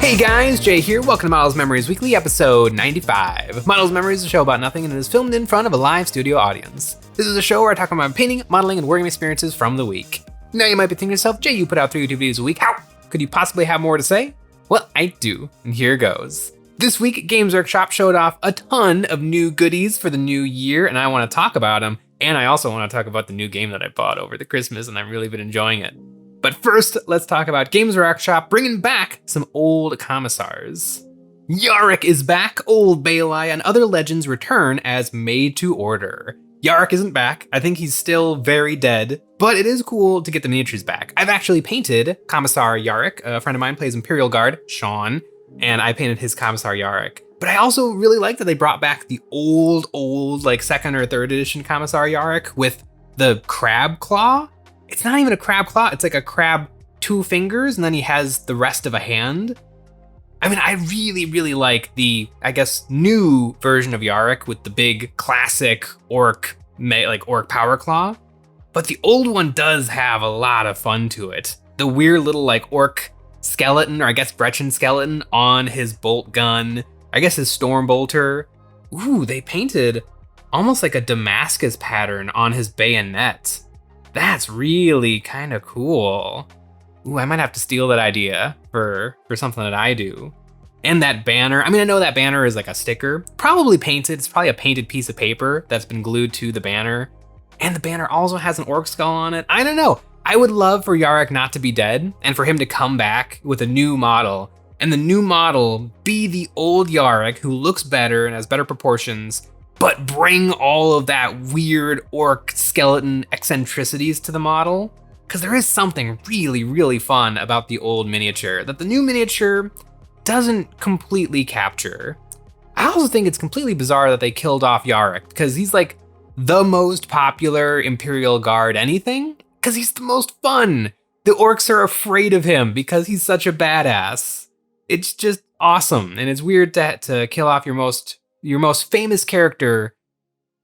Hey guys, Jay here. Welcome to Models Memories Weekly, episode 95. Models Memories is a show about nothing and it is filmed in front of a live studio audience. This is a show where I talk about painting, modeling, and working experiences from the week. Now you might be thinking to yourself, Jay, you put out 3 YouTube videos a week. How could you possibly have more to say? Well, I do, and here goes. This week, Games Workshop showed off a ton of new goodies for the new year, and I want to talk about them. And I also want to talk about the new game that I bought over the Christmas, and I've really been enjoying it. But first, let's talk about Games Workshop bringing back some old commissars. Yarick is back, Old Baelai, and other legends return as made to order. Yarick isn't back. I think he's still very dead, but it is cool to get the miniatures back. I've actually painted Commissar Yarick. A friend of mine plays Imperial Guard, Sean, and I painted his Commissar Yarick. But I also really like that they brought back the old, like 2nd or 3rd edition Commissar Yarick with the crab claw. It's not even a crab claw, it's like a crab 2 fingers, and then he has the rest of a hand. I mean, I really like the, I guess, new version of Yarick with the big classic orc power claw. But the old one does have a lot of fun to it. The weird little like orc skeleton, or I guess Brechen skeleton on his bolt gun. I guess his storm bolter. Ooh, they painted almost like a Damascus pattern on his bayonet. That's really kind of cool. Ooh, I might have to steal that idea for something that I do. And that banner, I mean, I know that banner is like a sticker, probably painted. It's probably a painted piece of paper that's been glued to the banner. And the banner also has an orc skull on it. I don't know. I would love for Yarick not to be dead and for him to come back with a new model. And the new model be the old Yarick who looks better and has better proportions, but bring all of that weird orc skeleton eccentricities to the model. Because there is something really fun about the old miniature that the new miniature doesn't completely capture. I also think it's completely bizarre that they killed off Yarick, because he's like the most popular Imperial Guard anything, because he's the most fun. The orcs are afraid of him because he's such a badass. It's just awesome, and it's weird to kill off your most famous character.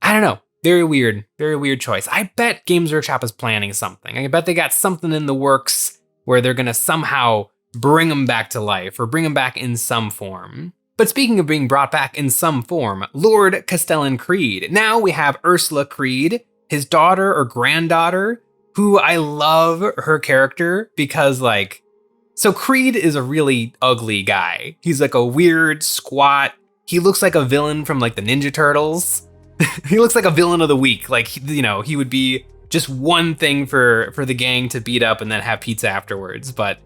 I don't know. Very weird choice. I bet Games Workshop is planning something. I bet they got something in the works where they're gonna somehow bring him back to life or bring him back in some form. But speaking of being brought back in some form, Lord Castellan Creed. Now we have Ursula Creed, his daughter or granddaughter, who I love her character because so Creed is a really ugly guy. He's like a weird, squat, he looks like a villain from like the Ninja Turtles. He looks like a villain of the week. Like, he would be just one thing for the gang to beat up and then have pizza afterwards. But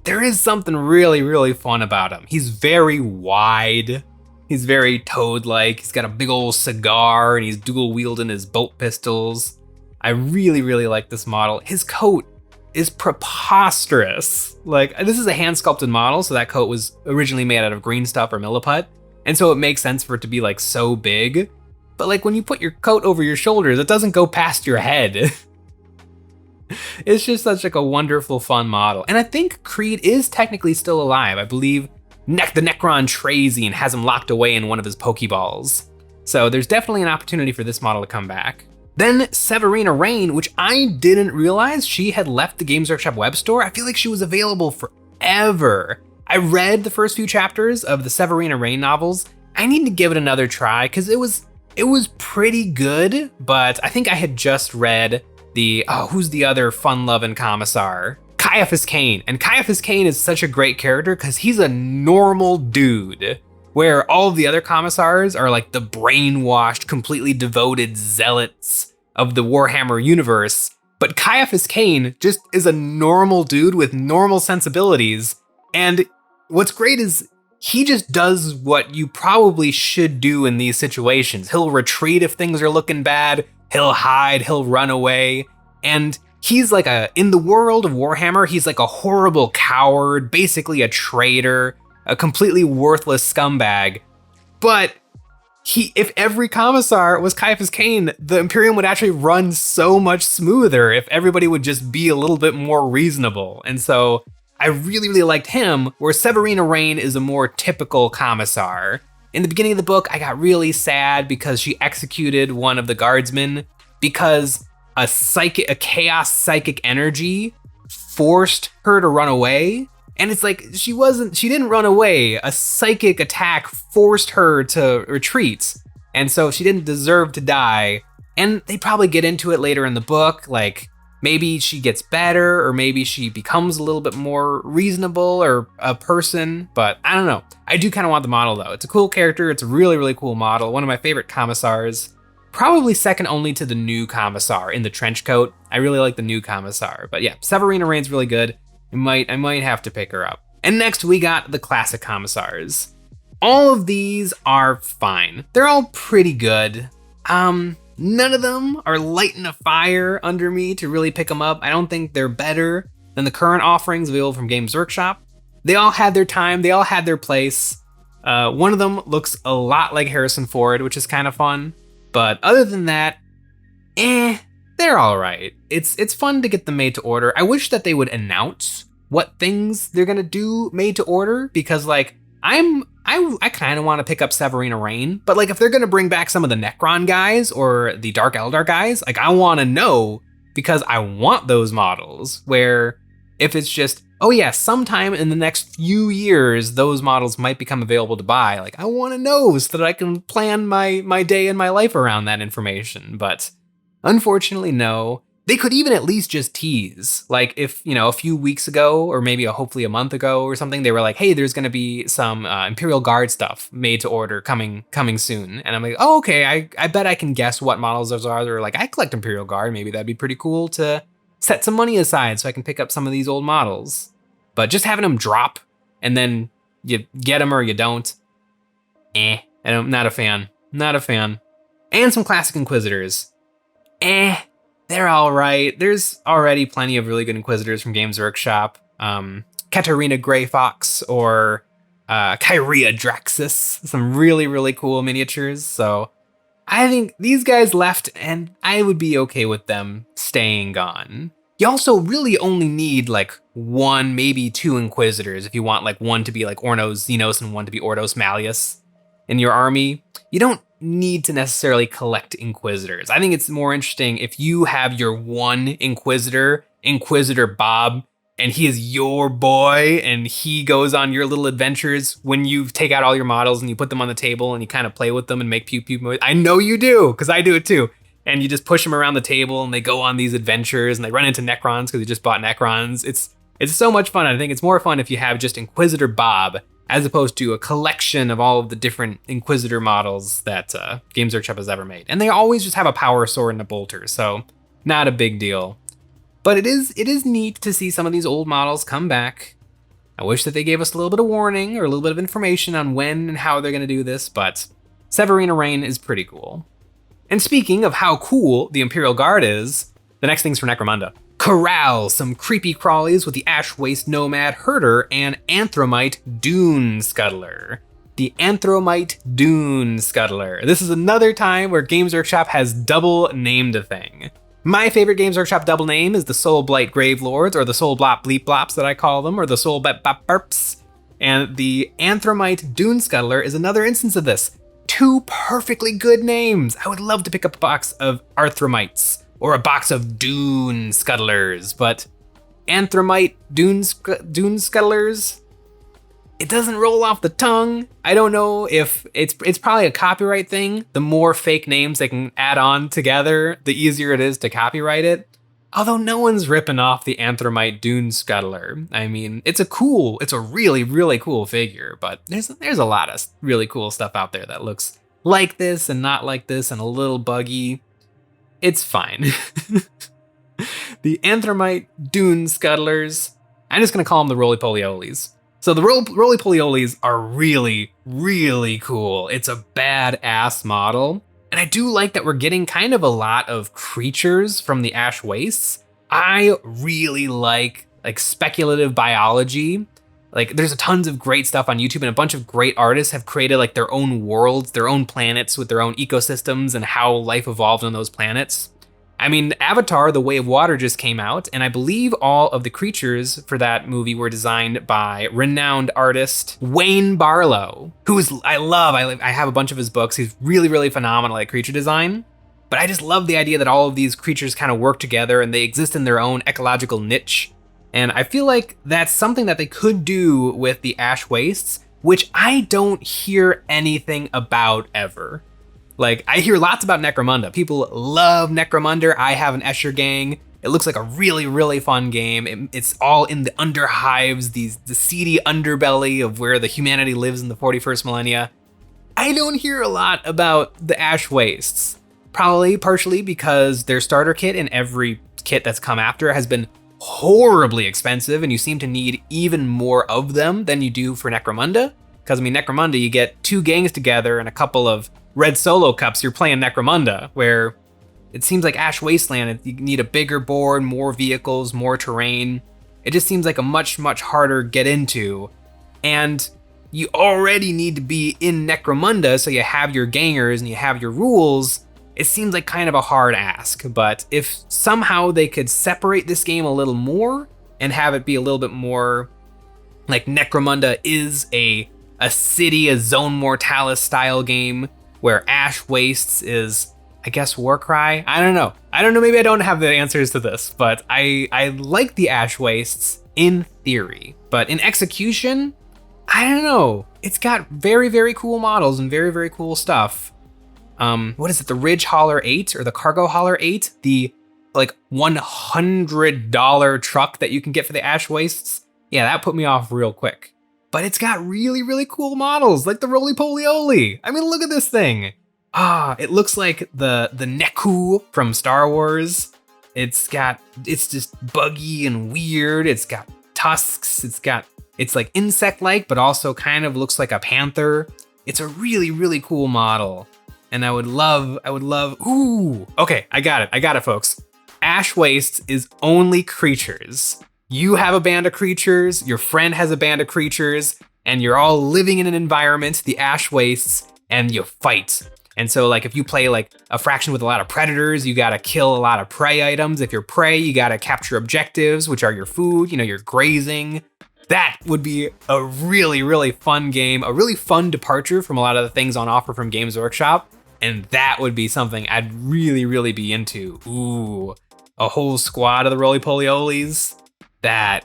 there is something really fun about him. He's very wide. He's very Toad-like. He's got a big old cigar and he's dual wielding his bolt pistols. I really like this model. His coat is preposterous. Like, this is a hand sculpted model, so that coat was originally made out of green stuff or milliput. And so it makes sense for it to be like so big. But like when you put your coat over your shoulders, it doesn't go past your head. It's just such like a wonderful, fun model. And I think Creed is technically still alive. I believe the Necron Trazine has him locked away in one of his Pokeballs. So there's definitely an opportunity for this model to come back. Then Severina Rain, which I didn't realize she had left the Games Workshop web store. I feel like she was available forever. I read the first few chapters of the Severina Rain novels. I need to give it another try because it was pretty good, but I think I had just read who's the other fun-loving commissar? Caiaphas Cain. And Caiaphas Cain is such a great character because he's a normal dude, where all of the other commissars are like the brainwashed, completely devoted zealots of the Warhammer universe. But Caiaphas Cain just is a normal dude with normal sensibilities. And what's great is he just does what you probably should do in these situations. He'll retreat if things are looking bad. He'll hide, he'll run away. And he's like in the world of Warhammer, he's like a horrible coward, basically a traitor, a completely worthless scumbag. But if every commissar was Caiaphas Cain, the Imperium would actually run so much smoother if everybody would just be a little bit more reasonable. And so I really liked him, where Severina Rain is a more typical commissar. In the beginning of the book, I got really sad because she executed one of the guardsmen because a chaos psychic energy forced her to run away. And it's like, she didn't run away. A psychic attack forced her to retreat. And so she didn't deserve to die. And they probably get into it later in the book, like maybe she gets better, or maybe she becomes a little bit more reasonable or a person, but I don't know. I do kind of want the model though. It's a cool character. It's a really, really cool model. One of my favorite commissars, probably second only to the new commissar in the trench coat. I really like the new commissar, but yeah, Severina Rain's really good. I might have to pick her up. And next we got the classic commissars. All of these are fine. They're all pretty good. None of them are lighting a fire under me to really pick them up. I don't think they're better than the current offerings available from Games Workshop. They all had their time, they all had their place. One of them looks a lot like Harrison Ford, which is kind of fun. But other than that, they're all right. It's fun to get them made to order. I wish that they would announce what things they're gonna do made to order, because like I kind of want to pick up Severina Rain, but like if they're gonna bring back some of the Necron guys or the Dark Eldar guys, like I want to know, because I want those models. Where if it's just, oh yeah, sometime in the next few years those models might become available to buy, like I want to know so that I can plan my day and my life around that information. But unfortunately, no. They could even at least just tease, like if, you know, a few weeks ago or maybe hopefully a month ago or something, they were like, hey, there's going to be some Imperial Guard stuff made to order coming soon. And I'm like, oh, okay, I bet I can guess what models those are. They're like, I collect Imperial Guard. Maybe that'd be pretty cool to set some money aside so I can pick up some of these old models. But just having them drop and then you get them or you don't, I'm not a fan. Not a fan. And some classic Inquisitors. They're all right. There's already plenty of really good Inquisitors from Games Workshop. Katarina Greyfox or Kyria Draxus. Some really, really cool miniatures. So I think these guys left and I would be okay with them staying gone. You also really only need like one, maybe two Inquisitors if you want like one to be like Ornos Xenos and one to be Ordos Malleus in your army. You don't need to necessarily collect Inquisitors. I think it's more interesting if you have your one Inquisitor, Inquisitor Bob, and he is your boy and he goes on your little adventures when you take out all your models and you put them on the table and you kind of play with them and make pew pew. I know you do, because I do it too. And you just push them around the table and they go on these adventures and they run into Necrons because you just bought Necrons. It's so much fun. I think it's more fun if you have just Inquisitor Bob as opposed to a collection of all of the different Inquisitor models that Games Workshop has ever made. And they always just have a power sword and a bolter, so not a big deal. But it is neat to see some of these old models come back. I wish that they gave us a little bit of warning or a little bit of information on when and how they're gonna do this, but Severina Rain is pretty cool. And speaking of how cool the Imperial Guard is, the next thing's for Necromunda. Corral some creepy crawlies with the Ash Waste Nomad Herder and Anthromite Dune Scuttler. The Anthromite Dune Scuttler. This is another time where Games Workshop has double named a thing. My favorite Games Workshop double name is the Soul Blight Gravelords, or the Soul Blop Bleep Blops that I call them, or the Soul Bep Bop Burps. And the Anthromite Dune Scuttler is another instance of this. Two perfectly good names. I would love to pick up a box of Arthromites or a box of Dune Scuttlers, but Anthromite Dune Scuttlers, it doesn't roll off the tongue. I don't know if it's probably a copyright thing. The more fake names they can add on together, the easier it is to copyright it. Although no one's ripping off the Anthromite Dune Scuttler. I mean, it's a really, really cool figure, but there's a lot of really cool stuff out there that looks like this and not like this and a little buggy. It's fine. The Anthromite Dune Scuttlers, I'm just gonna call them the Roly-Poly-Olies. So the Roly-Poly-Olies are really, really cool. It's a badass model. And I do like that we're getting kind of a lot of creatures from the Ash Wastes. I really like speculative biology. Like there's tons of great stuff on YouTube and a bunch of great artists have created like their own worlds, their own planets with their own ecosystems and how life evolved on those planets. I mean, Avatar, The Way of Water just came out, and I believe all of the creatures for that movie were designed by renowned artist Wayne Barlow, I have a bunch of his books. He's really, really phenomenal at creature design. But I just love the idea that all of these creatures kind of work together and they exist in their own ecological niche. And I feel like that's something that they could do with the Ash Wastes, which I don't hear anything about ever. Like, I hear lots about Necromunda. People love Necromunda. I have an Escher gang. It looks like a really, really fun game. It's all in the underhives, the seedy underbelly of where the humanity lives in the 41st millennia. I don't hear a lot about the Ash Wastes. Probably partially because their starter kit and every kit that's come after has been horribly expensive, and you seem to need even more of them than you do for Necromunda. Because, I mean, Necromunda, you get 2 gangs together and a couple of red solo cups, you're playing Necromunda, where it seems like Ash Wasteland, you need a bigger board, more vehicles, more terrain. It just seems like a much, much harder get into. And you already need to be in Necromunda, so you have your gangers and you have your rules. It seems like kind of a hard ask, but if somehow they could separate this game a little more and have it be a little bit more like Necromunda is a city, a Zone Mortalis style game, where Ash Wastes is, I guess, Warcry? I don't know, maybe I don't have the answers to this, but I like the Ash Wastes in theory. But in execution, I don't know. It's got very, very cool models and very, very cool stuff. What is it, the Ridge Hauler 8 or the Cargo Hauler 8? The like $100 truck that you can get for the Ash Wastes? Yeah, that put me off real quick. But it's got really, really cool models, like the Roly Poly Oly. I mean, look at this thing. It looks like the Neku from Star Wars. It's just buggy and weird. It's got tusks. It's like insect-like, but also kind of looks like a panther. It's a really, really cool model. And I would love, ooh, okay, I got it, folks. Ash Wastes is only creatures. You have a band of creatures, your friend has a band of creatures, and you're all living in an environment, the Ash Wastes, and you fight. And so, like, if you play like a faction with a lot of predators, you gotta kill a lot of prey items. If you're prey, you gotta capture objectives, which are your food, you're grazing. That would be a really, really fun game, a really fun departure from a lot of the things on offer from Games Workshop. And that would be something I'd really, really be into. Ooh, a whole squad of the Roly Poly Olies. That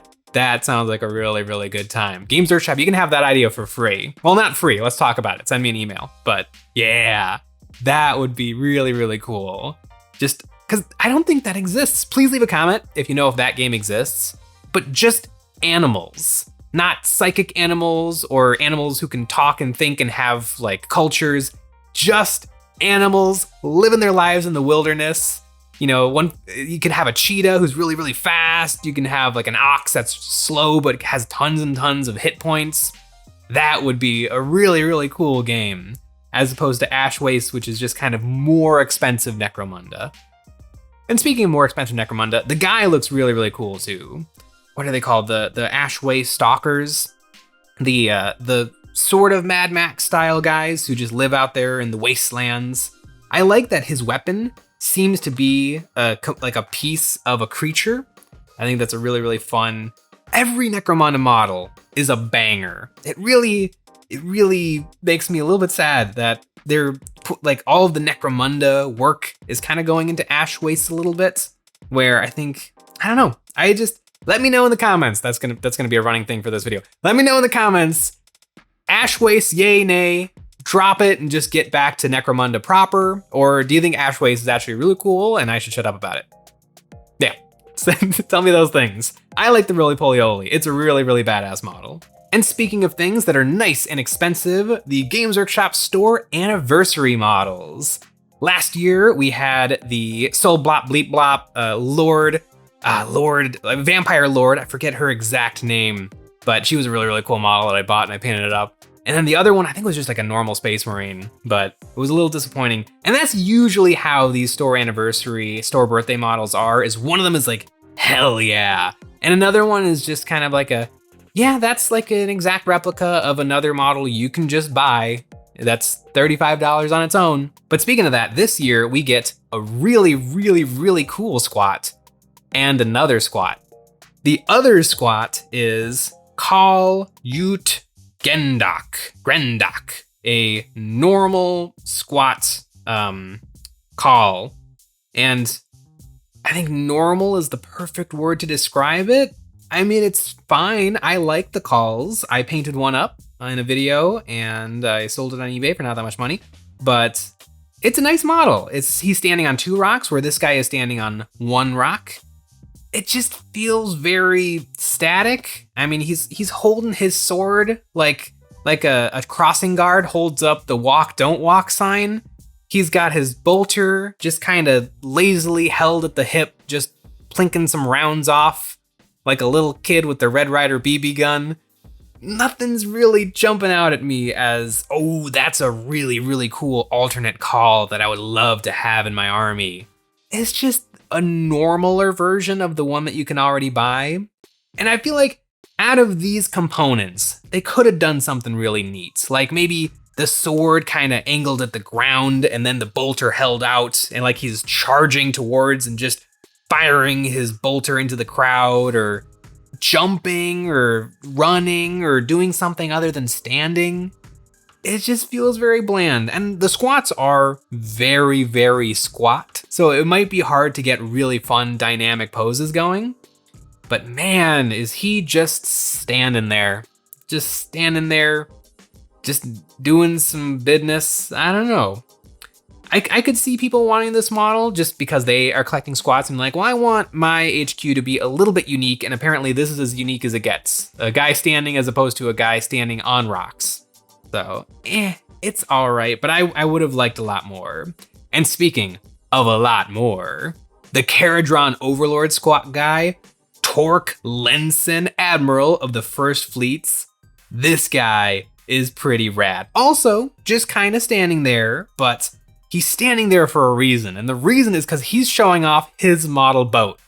sounds like a really, really good time. Games Workshop, you can have that idea for free. Well, not free, let's talk about it. Send me an email. But yeah, that would be really, really cool. Just because I don't think that exists. Please leave a comment if you know if that game exists. But just animals, not psychic animals or animals who can talk and think and have like cultures. Just animals living their lives in the wilderness. You can have a cheetah who's really, really fast. You can have like an ox that's slow but has tons and tons of hit points. That would be a really, really cool game, as opposed to Ash Waste, which is just kind of more expensive Necromunda. And speaking of more expensive Necromunda, the guy looks really, really cool too. What are they called? The Ash Waste Stalkers? The sort of Mad Max style guys who just live out there in the wastelands. I like that his weapon seems to be like a piece of a creature. I think that's a really, really fun. Every Necromunda model is a banger. It really makes me a little bit sad that they're like all of the Necromunda work is kind of going into Ash Waste a little bit, where I don't know. Let me know in the comments. That's gonna be a running thing for this video. Let me know in the comments. Ash Waste, yay, nay. Drop it and just get back to Necromunda proper? Or do you think Ash Waste is actually really cool and I should shut up about it? Yeah, tell me those things. I like the Roly Poly Oly. It's a really, really badass model. And speaking of things that are nice and expensive, the Games Workshop store anniversary models. Last year, we had the Soul Blop Bleep Blop Vampire Lord. I forget her exact name, but she was a really, really cool model that I bought and I painted it up. And then the other one, I think was just like a normal Space Marine, but it was a little disappointing. And that's usually how these store anniversary, store birthday models are, is one of them is like, hell yeah. And another one is just kind of like yeah, that's like an exact replica of another model you can just buy. That's $35 on its own. But speaking of that, this year we get a really, really, really cool squat and another squat. The other squat is Call Ute Grendock, a normal squat call. And I think normal is the perfect word to describe it. I mean, it's fine. I like the calls. I painted one up in a video and I sold it on eBay for not that much money, but it's a nice model. He's standing on 2 rocks where this guy is standing on 1 rock. It just feels very static. I mean, he's holding his sword like a crossing guard holds up the walk, don't walk sign. He's got his bolter just kind of lazily held at the hip, just plinking some rounds off like a little kid with the Red Ryder BB gun. Nothing's really jumping out at me as, oh, that's a really, really cool alternate call that I would love to have in my army. It's just a normaler version of the one that you can already buy. And I feel like out of these components, they could have done something really neat. Like maybe the sword kind of angled at the ground and then the bolter held out and like he's charging towards and just firing his bolter into the crowd, or jumping or running or doing something other than standing. It just feels very bland. And the squats are very, very squat. So it might be hard to get really fun dynamic poses going. But man, is he just standing there. Just doing some business. I don't know. I could see people wanting this model just because they are collecting squats and like, well, I want my HQ to be a little bit unique, and apparently this is as unique as it gets. A guy standing as opposed to a guy standing on rocks. So, it's all right, but I would have liked a lot more. And speaking of a lot more, the Karadron Overlord squat guy, Torque Lenson, Admiral of the First Fleets. This guy is pretty rad. Also, just kind of standing there, but he's standing there for a reason, and the reason is because he's showing off his model boat.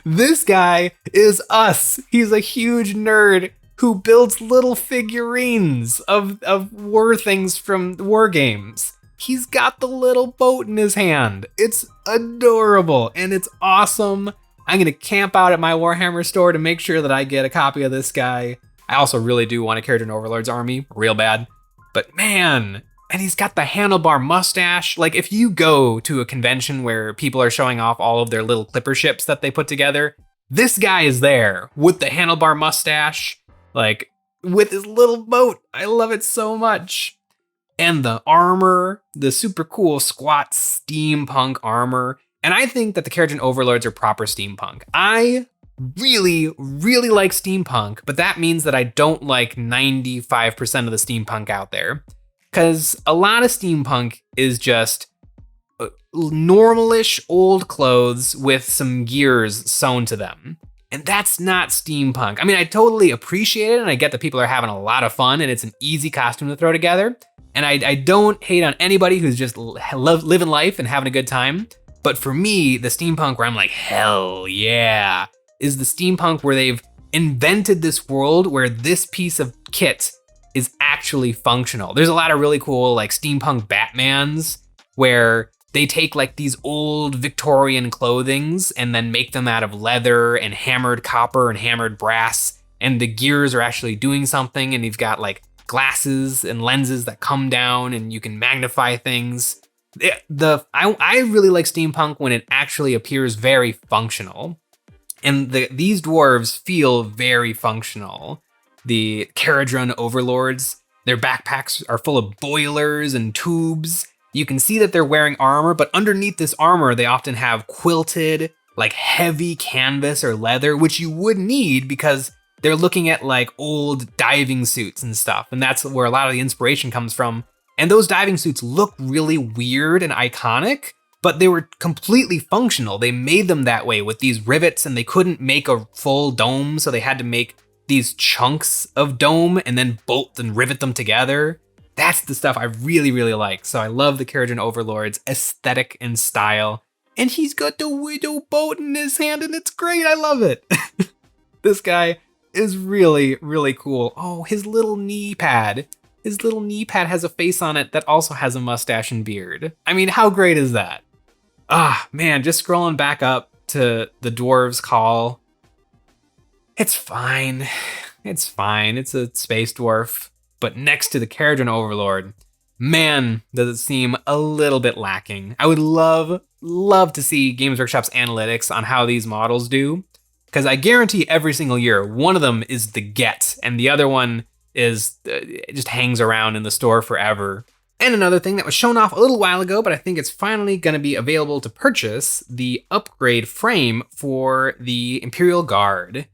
This guy is us. He's a huge nerd who builds little figurines of war things from war games. He's got the little boat in his hand. It's adorable and it's awesome. I'm gonna camp out at my Warhammer store to make sure that I get a copy of this guy. I also really do want a Karadron Overlord's army, real bad. But man, and he's got the handlebar mustache. Like if you go to a convention where people are showing off all of their little clipper ships that they put together, this guy is there with the handlebar mustache, like with his little boat. I love it so much. And the armor, the super cool squat steampunk armor. And I think that the Karadron Overlords are proper steampunk. I really, really like steampunk, but that means that I don't like 95% of the steampunk out there. Because a lot of steampunk is just normalish old clothes with some gears sewn to them. And that's not steampunk. I mean, I totally appreciate it, and I get that people are having a lot of fun, and it's an easy costume to throw together. And I don't hate on anybody who's just living life and having a good time. But for me, the steampunk where I'm like, hell yeah, is the steampunk where they've invented this world where this piece of kit is actually functional. There's a lot of really cool like steampunk Batmans where they take like these old Victorian clothings and then make them out of leather and hammered copper and hammered brass, and the gears are actually doing something, and you've got like glasses and lenses that come down and you can magnify things. I really like steampunk when it actually appears very functional. And these dwarves feel very functional. The Karadron Overlords, their backpacks are full of boilers and tubes. You can see that they're wearing armor, but underneath this armor, they often have quilted, like heavy canvas or leather, which you would need because they're looking at like old diving suits and stuff. And that's where a lot of the inspiration comes from. And those diving suits look really weird and iconic, but they were completely functional. They made them that way with these rivets, and they couldn't make a full dome, so they had to make these chunks of dome and then bolt and rivet them together. That's the stuff I really, really like. So I love the Karadron Overlord's aesthetic and style. And he's got the widow boat in his hand, and it's great. I love it. This guy is really, really cool. Oh, his little knee pad. His little knee pad has a face on it that also has a mustache and beard. I mean, how great is that? Ah, man, just scrolling back up to the dwarves call. It's fine. It's fine. It's a space dwarf. But next to the Karadron Overlord, Man, does it seem a little bit lacking. I would love to see Games Workshop's analytics on how these models do, because I guarantee every single year, one of them is the get, and the other one is it just hangs around in the store forever. And another thing that was shown off a little while ago, but I think it's finally going to be available to purchase, the upgrade frame for the Imperial Guard.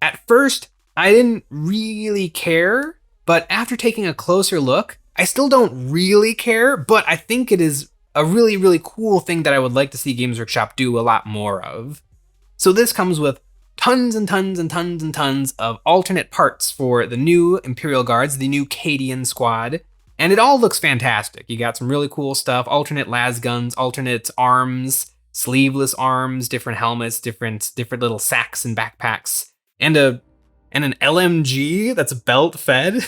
At first, I didn't really care, but after taking a closer look, I still don't really care, but I think it is a really, really cool thing that I would like to see Games Workshop do a lot more of. So this comes with tons and tons and tons and tons of alternate parts for the new Imperial Guards, the new Cadian squad, and it all looks fantastic. You got some really cool stuff, alternate las guns, alternate arms, sleeveless arms, different helmets, different little sacks and backpacks, and an LMG that's belt fed.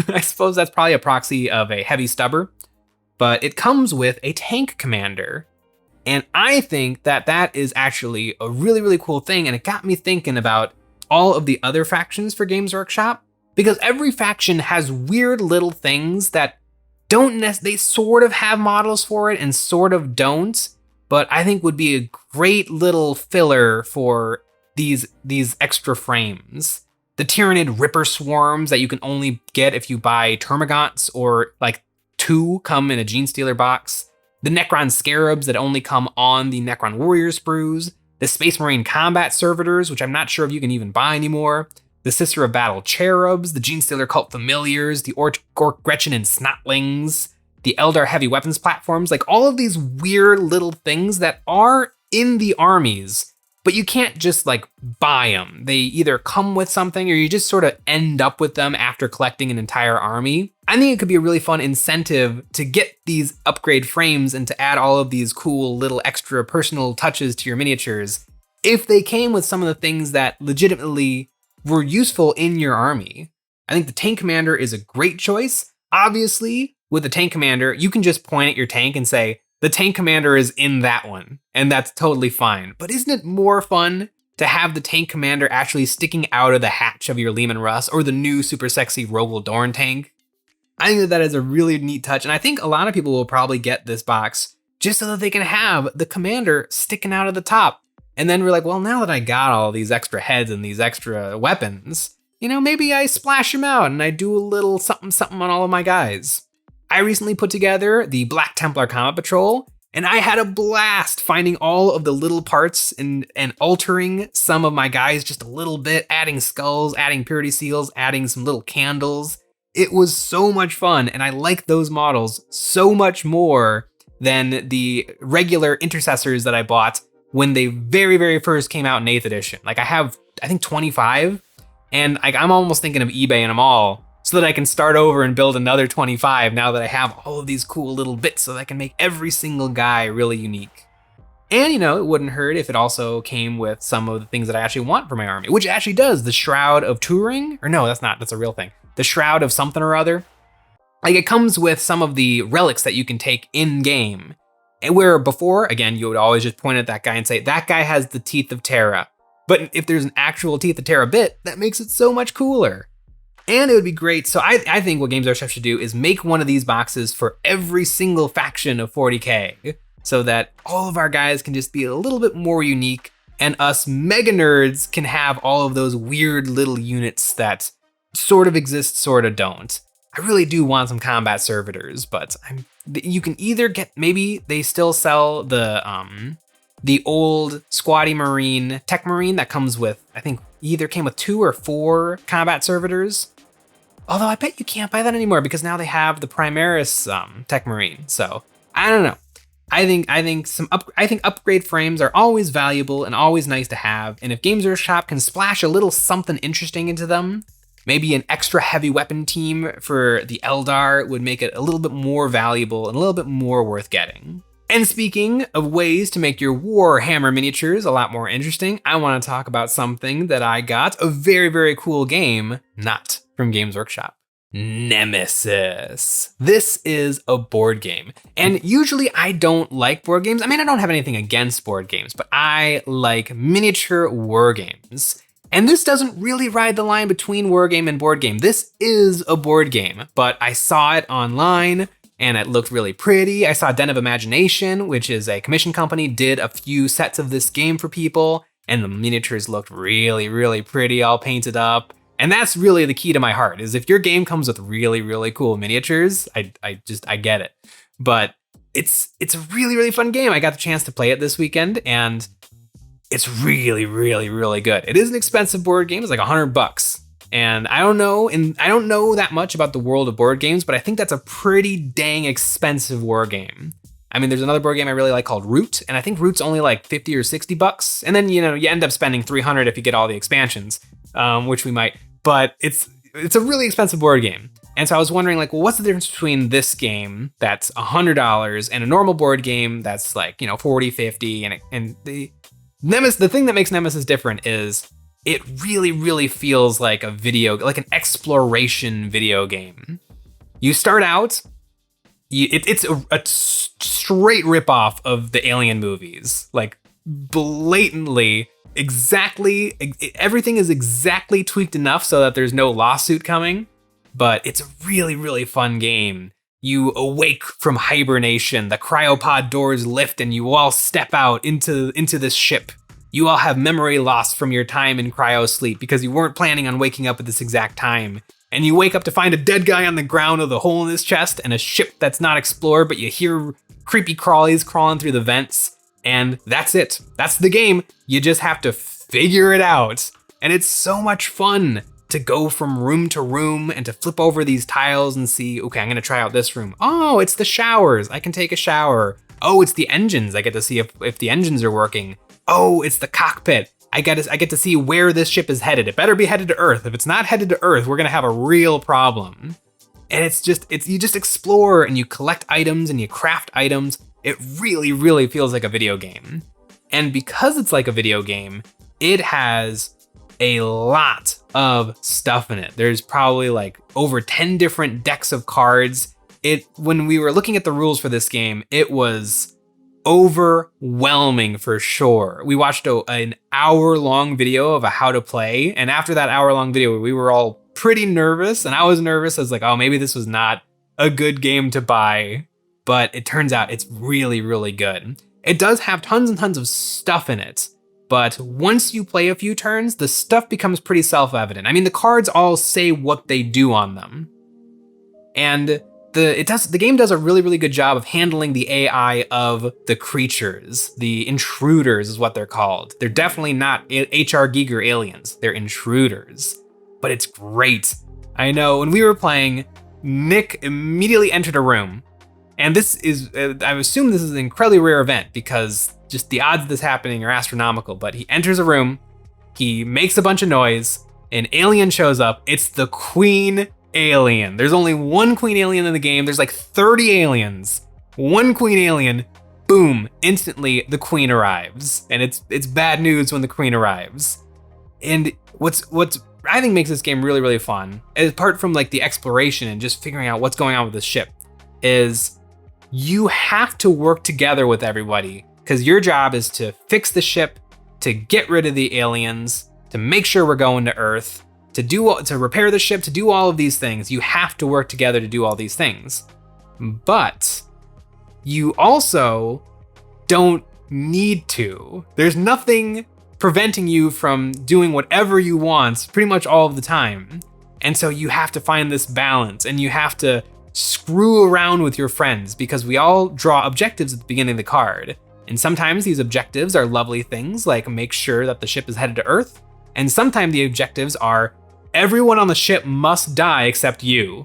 I suppose that's probably a proxy of a heavy stubber, but it comes with a tank commander. And I think that that is actually a really, really cool thing. And it got me thinking about all of the other factions for Games Workshop, because every faction has weird little things that they sort of have models for it and sort of don't, but I think would be a great little filler for these extra frames. The Tyrannid Ripper Swarms that you can only get if you buy Termagants, or like 2 come in a Genestealer box. The Necron Scarabs that only come on the Necron Warrior sprues. The Space Marine Combat Servitors, which I'm not sure if you can even buy anymore. The Sister of Battle Cherubs, the Genestealer Cult Familiars, the Orc Gretchen and Snotlings, the Eldar Heavy Weapons platforms, like all of these weird little things that are in the armies, but you can't just like buy them. They either come with something or you just sort of end up with them after collecting an entire army. I think it could be a really fun incentive to get these upgrade frames and to add all of these cool little extra personal touches to your miniatures if they came with some of the things that legitimately were useful in your army. I think the tank commander is a great choice. Obviously, with the tank commander, you can just point at your tank and say, the tank commander is in that one, and that's totally fine. But isn't it more fun to have the tank commander actually sticking out of the hatch of your Leman Russ or the new super sexy Rogel Dorn tank? I think that is a really neat touch, and I think a lot of people will probably get this box just so that they can have the commander sticking out of the top. And then we're like, well, now that I got all these extra heads and these extra weapons, maybe I splash them out and I do a little something something on all of my guys. I recently put together the Black Templar Combat Patrol, and I had a blast finding all of the little parts and altering some of my guys just a little bit, adding skulls, adding purity seals, adding some little candles. It was so much fun, and I like those models so much more than the regular intercessors that I bought when they very, very first came out in 8th edition. Like I have, I think 25, and I'm almost thinking of eBaying them all so that I can start over and build another 25 now that I have all of these cool little bits so that I can make every single guy really unique. And it wouldn't hurt if it also came with some of the things that I actually want for my army, which it actually does. The Shroud of Turing, or no, that's a real thing. The Shroud of something or other. Like it comes with some of the relics that you can take in game. And where before, again, you would always just point at that guy and say, that guy has the Teeth of Terra. But if there's an actual Teeth of Terra bit, that makes it so much cooler. And it would be great. So I think what Games Workshop should do is make one of these boxes for every single faction of 40K, so that all of our guys can just be a little bit more unique, and us mega nerds can have all of those weird little units that sort of exist, sort of don't. I really do want some combat servitors, but you can either get, maybe they still sell the old Squatty Marine Tech Marine that comes with, I think either came with 2 or 4 combat servitors. Although I bet you can't buy that anymore because now they have the Primaris Tech Marine. So I don't know. I think upgrade frames are always valuable and always nice to have. And if Games Workshop can splash a little something interesting into them, maybe an extra heavy weapon team for the Eldar would make it a little bit more valuable and a little bit more worth getting. And speaking of ways to make your Warhammer miniatures a lot more interesting, I want to talk about something that I got, a very, very cool game, not from Games Workshop. Nemesis. This is a board game. And usually I don't like board games. I mean, I don't have anything against board games, but I like miniature war games. And this doesn't really ride the line between war game and board game. This is a board game, but I saw it online and it looked really pretty. I saw Den of Imagination, which is a commission company, did a few sets of this game for people, and the miniatures looked really, really pretty, all painted up. And that's really the key to my heart, is if your game comes with really, really cool miniatures, I get it. But it's a really, really fun game. I got the chance to play it this weekend, and it's really, really, really good. It is an expensive board game. It's like $100. And I don't know that much about the world of board games, but I think that's a pretty dang expensive war game. I mean, there's another board game I really like called Root, and I think Root's only like $50 or $60. And then, you end up spending $300 if you get all the expansions, which we might, but it's a really expensive board game. And so I was wondering, like, well, what's the difference between this game that's $100 and a normal board game that's like, $40, $50, and the Nemesis, the thing that makes Nemesis different is it really, really feels like like an exploration video game. You start out, it's a straight ripoff of the Alien movies, like blatantly, everything is exactly tweaked enough so that there's no lawsuit coming, but it's a really, really fun game. You awake from hibernation, the cryopod doors lift, and you all step out into this ship. You all have memory loss from your time in cryo sleep because you weren't planning on waking up at this exact time. And you wake up to find a dead guy on the ground with a hole in his chest and a ship that's not explored, but you hear creepy crawlies crawling through the vents. And that's it. That's the game. You just have to figure it out. And it's so much fun to go from room to room and to flip over these tiles and see, okay, I'm gonna try out this room. Oh, it's the showers. I can take a shower. Oh, it's the engines. I get to see if the engines are working. Oh, it's the cockpit. I get to see where this ship is headed. It better be headed to Earth. If it's not headed to Earth, we're gonna have a real problem. And you just explore and you collect items and you craft items. It really, really feels like a video game. And because it's like a video game, it has a lot of stuff in it. There's probably like over 10 different decks of cards. When we were looking at the rules for this game, it was overwhelming for sure. We watched an hour-long video of how to play, and after that hour-long video, we were all pretty nervous, and I was nervous. I was like, oh, maybe this was not a good game to buy, but it turns out it's really, really good. It does have tons and tons of stuff in it, but once you play a few turns, the stuff becomes pretty self-evident. I mean, the cards all say what they do on them, and the game does a really, really good job of handling the AI of the creatures. The intruders is what they're called. They're definitely not H.R. Giger aliens. They're intruders. But it's great. I know when we were playing, Nick immediately entered a room. And this is, I assume this is an incredibly rare event because just the odds of this happening are astronomical. But he enters a room, he makes a bunch of noise, an alien shows up. It's the Queen Alien. There's only one Queen Alien in the game. There's like 30 aliens. One Queen Alien, boom, instantly the Queen arrives. And it's bad news when the Queen arrives. And what's I think makes this game really, really fun, apart from like the exploration and just figuring out what's going on with the ship, is you have to work together with everybody because your job is to fix the ship, to get rid of the aliens, to make sure we're going to Earth, to repair the ship, to do all of these things. You have to work together to do all these things. But you also don't need to. There's nothing preventing you from doing whatever you want pretty much all of the time. And so you have to find this balance and you have to screw around with your friends because we all draw objectives at the beginning of the card. And sometimes these objectives are lovely things like make sure that the ship is headed to Earth. And sometimes the objectives are everyone on the ship must die except you.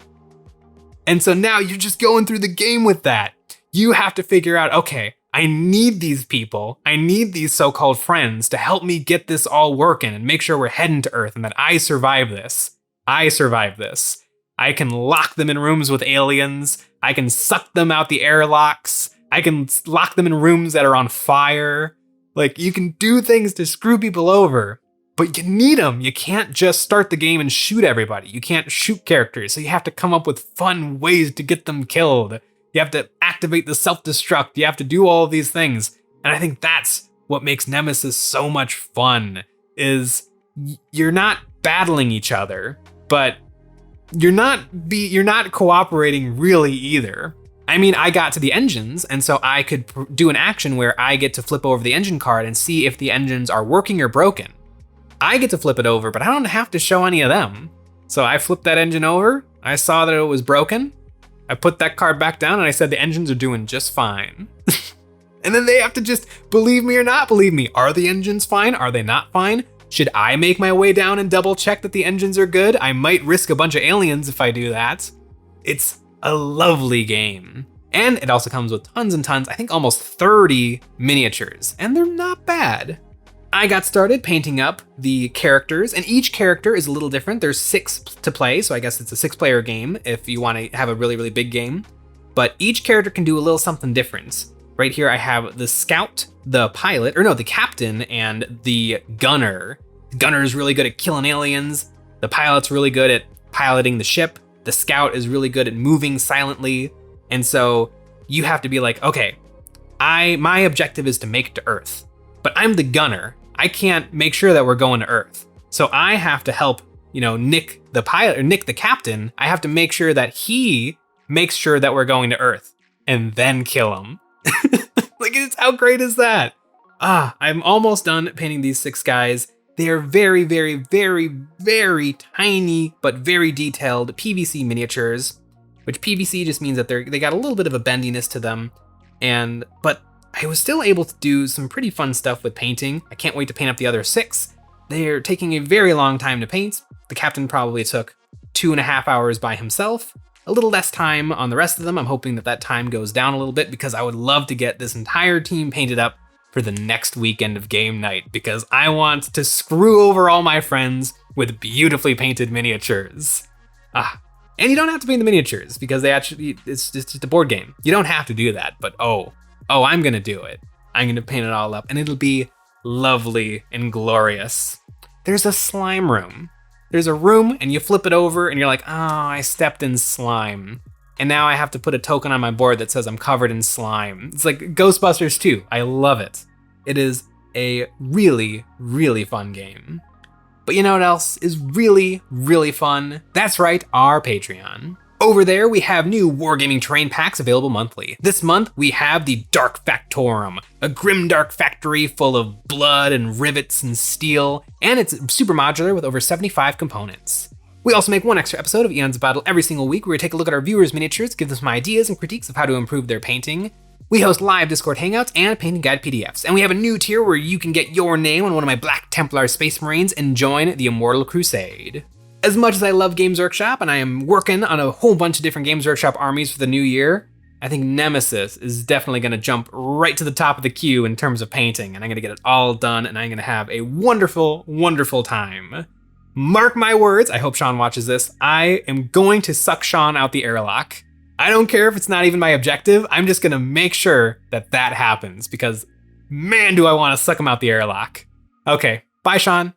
And so now you're just going through the game with that. You have to figure out, okay, I need these people. I need these so-called friends to help me get this all working and make sure we're heading to Earth and that I survive this. I survive this. I can lock them in rooms with aliens. I can suck them out the airlocks. I can lock them in rooms that are on fire. Like, you can do things to screw people over. But you need them. You can't just start the game and shoot everybody. You can't shoot characters, so you have to come up with fun ways to get them killed. You have to activate the self-destruct. You have to do all of these things. And I think that's what makes Nemesis so much fun, is you're not battling each other, but you're not cooperating really either. I mean, I got to the engines, and so I could do an action where I get to flip over the engine card and see if the engines are working or broken. I get to flip it over, but I don't have to show any of them. So I flipped that engine over, I saw that it was broken, I put that card back down, and I said the engines are doing just fine. And then they have to just believe me or not believe me. Are the engines fine? Are they not fine? Should I make my way down and double check that the engines are good? I might risk a bunch of aliens if I do that. It's a lovely game. And it also comes with tons and tons, I think almost 30 miniatures, and they're not bad. I got started painting up the characters, and each character is a little different. There's 6 to play, so I guess it's a 6-player game if you want to have a really, really big game. But each character can do a little something different. Right here I have the scout, the pilot, the captain, and the gunner. The gunner is really good at killing aliens. The pilot's really good at piloting the ship. The scout is really good at moving silently. And so you have to be like, okay, my objective is to make it to Earth, but I'm the gunner. I can't make sure that we're going to Earth. So I have to help, Nick the pilot or Nick the captain. I have to make sure that he makes sure that we're going to Earth and then kill him. Like, how great is that? I'm almost done painting these 6 guys. They are very, very, very, very tiny, but very detailed PVC miniatures, which PVC just means that they got a little bit of a bendiness to them. But I was still able to do some pretty fun stuff with painting. I can't wait to paint up the other 6. They're taking a very long time to paint. The captain probably took 2.5 hours by himself. A little less time on the rest of them. I'm hoping that time goes down a little bit because I would love to get this entire team painted up for the next weekend of game night because I want to screw over all my friends with beautifully painted miniatures. And you don't have to paint the miniatures because it's just a board game. You don't have to do that, but I'm gonna do it. I'm gonna paint it all up and it'll be lovely and glorious. There's a slime room. There's a room and you flip it over and you're like, I stepped in slime. And now I have to put a token on my board that says I'm covered in slime. It's like Ghostbusters 2. I love it. It is a really, really fun game. But you know what else is really, really fun? That's right, our Patreon. Over there, we have new Wargaming terrain packs available monthly. This month, we have the Dark Factorum, a grimdark factory full of blood and rivets and steel, and it's super modular with over 75 components. We also make one extra episode of Eons of Battle every single week where we take a look at our viewers' miniatures, give them some ideas and critiques of how to improve their painting. We host live Discord hangouts and painting guide PDFs, and we have a new tier where you can get your name on one of my Black Templar Space Marines and join the Immortal Crusade. As much as I love Games Workshop, and I am working on a whole bunch of different Games Workshop armies for the new year, I think Nemesis is definitely going to jump right to the top of the queue in terms of painting, and I'm going to get it all done, and I'm going to have a wonderful, wonderful time. Mark my words, I hope Sean watches this, I am going to suck Sean out the airlock. I don't care if it's not even my objective, I'm just going to make sure that happens, because man, do I want to suck him out the airlock. Okay, bye Sean.